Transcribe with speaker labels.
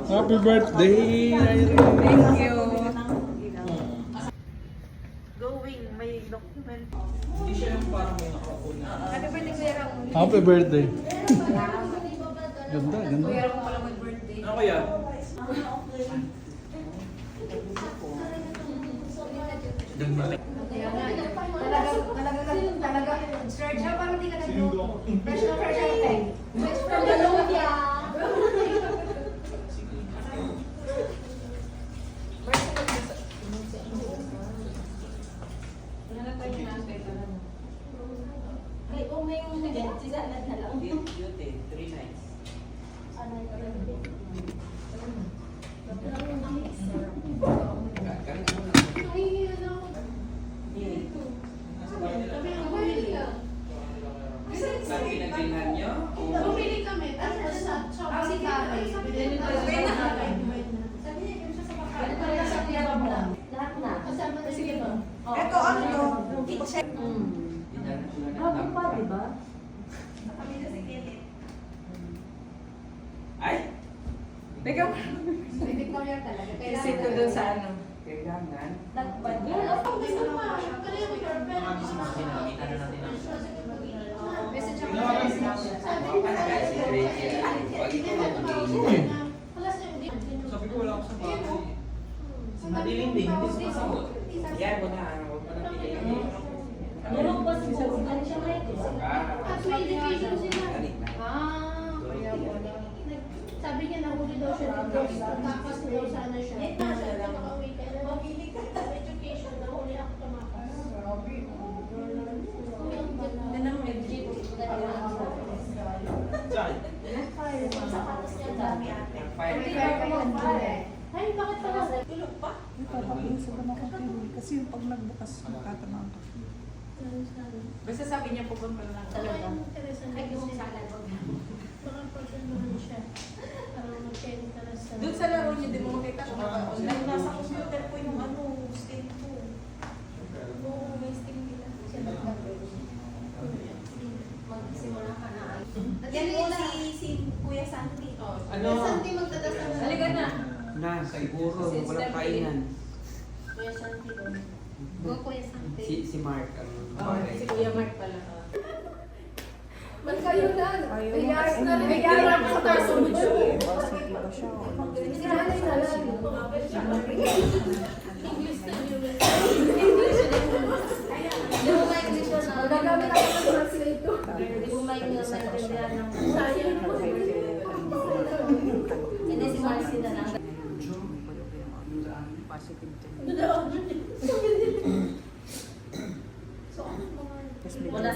Speaker 1: Happy birthday, Irene.
Speaker 2: Thank you.
Speaker 3: Going, may document.
Speaker 4: Hindi siya yung parang may nakakuna.
Speaker 3: Happy birthday, Kuya Raul.
Speaker 1: Happy birthday. Ganda, ganda.
Speaker 3: Kuya Raul pala mag-birthday.
Speaker 4: Ano kaya?
Speaker 3: Talaga, start siya parang di ka nagluto. Fresh na fresh ang egg. Fresh from the lumpia. Ay, kung may yung nagyan, sigalan na lang.
Speaker 4: Beauty, 3 nights. Sa pinagbilan niyo?
Speaker 3: Bumili kami, tapos ang si Kari, binili ko yung namin. Sabi niya, kami siya sa makain. Lahat na. Kasama na sige ba?
Speaker 2: Ito ano to? Kitchen.
Speaker 3: Habang pa, di ba?
Speaker 2: Kami na si Kenneth.
Speaker 4: Ay!
Speaker 2: Teka.
Speaker 3: May Victoria talaga.
Speaker 2: Isip ko doon sa ano.
Speaker 4: Kailangan.
Speaker 3: Nagpad. Yan, ang gusto pa.
Speaker 4: Kita na natin ang
Speaker 3: Message ako.
Speaker 4: mga panagay si Rachel. Pag ikaw mag-iingin. Sabi ko wala ako sa bahay. Madilim din, hindi sumasagot. Yan mo na, huwag mo na piliin.
Speaker 3: Meron ba sa ano siya may
Speaker 4: Ah,
Speaker 3: may education sila.
Speaker 4: galing na.
Speaker 3: Kaya wala. Sabi niya nahuli daw siya dito. Takas daw sana siya. Makauwi ka na. Mabili ka na education. Nahuli ako tumakas.
Speaker 4: Saan?
Speaker 3: Ay, bakit pala?
Speaker 2: Tulog pa?
Speaker 5: Ipapapinsa ko na kung kasi yung pag nagbukas, makatama ka.
Speaker 2: Basta sabi niya pupunta lang.
Speaker 3: Talaga. Ay, gusto sa akin. Baka pagkakuhan siya. Parang mag-chemical sa...
Speaker 2: Doon sa laro niya, di mo makita kung online. Nasa computer po yung ano, stain ko. Oo, may stain nila.
Speaker 3: Magsimula ka na.
Speaker 2: Yan po si Kuya Santi.
Speaker 4: Ano?
Speaker 3: Santi magdadasal na.
Speaker 2: Halika na.
Speaker 4: Na, siguro, walang kainan.
Speaker 3: Kuya Santi doon. Go Kuya Santi.
Speaker 4: Si Mark.
Speaker 2: Oh, si Kuya Mark pala.
Speaker 3: Man kayo na. Mayas na rin.
Speaker 2: May kaya ako sa taso mo siya.
Speaker 5: Bakit ba siya?
Speaker 3: Sinanay na lang. English na yun. Di mo ma-English na. Magagamit ako ng translator. Di mo ma-English na maintindihan ng sayang. Hindi si Marcy na lang.
Speaker 5: Positive din.
Speaker 3: So, ano mga...
Speaker 5: Tapos medyo